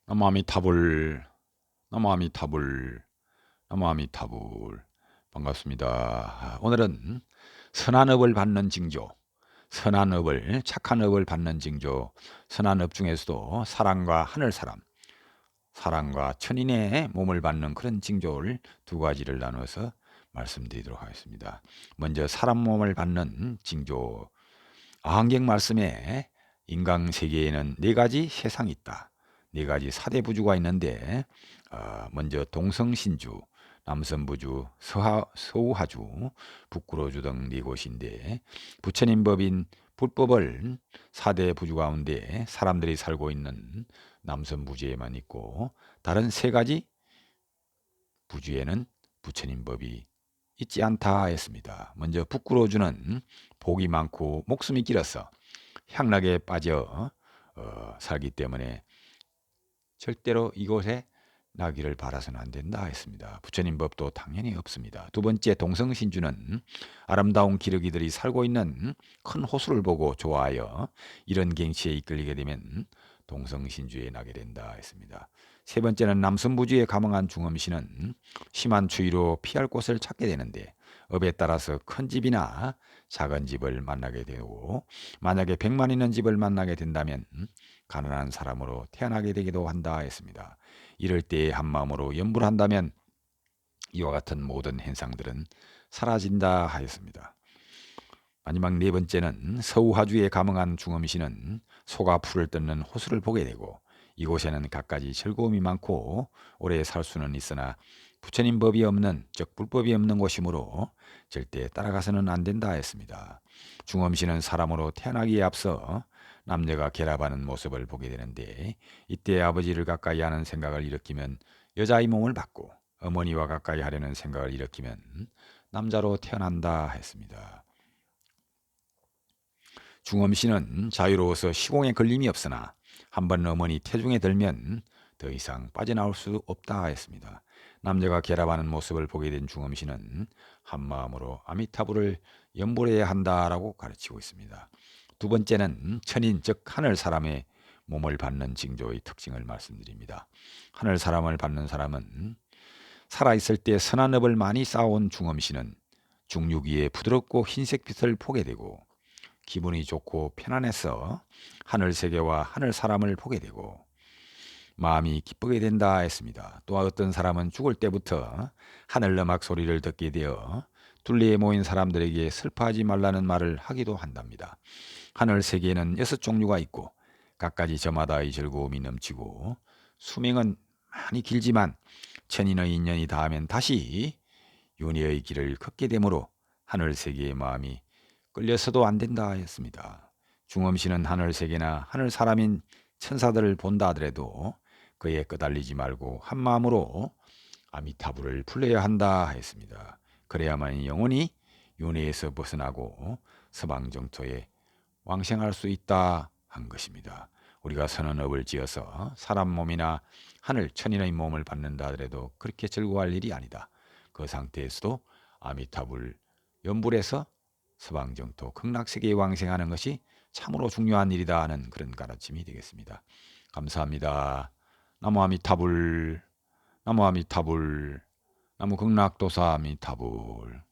나무아미타불, 나무아미타불, 나무아미타불. 반갑습니다. 오늘은 선한 업을 받는 징조, 선한 업을, 착한 업을 받는 징조, 선한 업 중에서도 사랑과 하늘 사람, 사랑과 천인의 몸을 받는 그런 징조를 두 가지를 나눠서 말씀드리도록 하겠습니다. 먼저 사람 몸을 받는 징조. 아한경 말씀에 인간 세계에는 네 가지 세상이 있다. 네 가지 사대 부주가 있는데 먼저 동성신주, 남선부주, 서우하주, 북구로주 등 네 곳인데 부처님 법인 불법을 사대 부주 가운데 사람들이 살고 있는 남선부주에만 있고 다른 세 가지 부주에는 부처님 법이 있지 않다 했습니다. 먼저 북구로주는 복이 많고 목숨이 길어서 향락에 빠져 살기 때문에 절대로 이곳에 나기를 바라서는 안 된다 했습니다. 부처님 법도 당연히 없습니다. 두 번째 동성신주는 아름다운 기러기들이 살고 있는 큰 호수를 보고 좋아하여 이런 경치에 이끌리게 되면 동성신주에 나게 된다 했습니다. 세 번째는 남선부주에 감흥한 중음신은 심한 추위로 피할 곳을 찾게 되는데 업에 따라서 큰 집이나 작은 집을 만나게 되고 만약에 100만 있는 집을 만나게 된다면 가난한 사람으로 태어나게 되기도 한다 했습니다. 이럴 때에 한마음으로 염불을 한다면 이와 같은 모든 현상들은 사라진다 하였습니다. 마지막 네 번째는 서우하주에 감흥한 중음신은 소가 풀을 뜯는 호수를 보게 되고 이곳에는 갖가지 즐거움이 많고 오래 살 수는 있으나 부처님 법이 없는 즉 불법이 없는 곳이므로 절대 따라가서는 안 된다 했습니다. 중음신은 사람으로 태어나기에 앞서 남녀가 결합하는 모습을 보게 되는데 이때 아버지를 가까이 하는 생각을 일으키면 여자의 몸을 받고 어머니와 가까이 하려는 생각을 일으키면 남자로 태어난다 했습니다. 중음신은 자유로워서 시공에 걸림이 없으나 한번 어머니 태중에 들면 더 이상 빠져나올 수 없다 했습니다. 남녀가 결합하는 모습을 보게 된 중음신은 한마음으로 아미타불을 염불해야 한다라고 가르치고 있습니다. 두 번째는 천인 즉 하늘 사람의 몸을 받는 징조의 특징을 말씀드립니다. 하늘 사람을 받는 사람은 살아있을 때 선한 업을 많이 쌓아온 중음신은 중육위에 부드럽고 흰색빛을 보게 되고 기분이 좋고 편안해서 하늘 세계와 하늘 사람을 보게 되고 마음이 기쁘게 된다 했습니다. 또 어떤 사람은 죽을 때부터 하늘 음악 소리를 듣게 되어 둘레에 모인 사람들에게 슬퍼하지 말라는 말을 하기도 한답니다. 하늘 세계에는 6종류가 있고 각가지 저마다의 즐거움이 넘치고 수명은 많이 길지만 천인의 인연이 닿으면 다시 윤회의 길을 걷게 되므로 하늘 세계의 마음이 끌려서도 안 된다 했습니다. 중음신은 하늘 세계나 하늘 사람인 천사들을 본다 하더라도 그에 끄달리지 말고 한 마음으로 아미타불을 불러야 한다 했습니다. 그래야만 영혼이 윤회에서 벗어나고 서방 정토에 왕생할 수 있다 한 것입니다. 우리가 선한 업을 지어서 사람 몸이나 하늘 천인의 몸을 받는다 하더라도 그렇게 즐거워할 일이 아니다. 그 상태에서도 아미타불 연불해서 서방정토 극락세계에 왕생하는 것이 참으로 중요한 일이다 하는 그런 가르침이 되겠습니다. 감사합니다. 나무 아미타불, 나무 아미타불, 나무 극락도사 아미타불.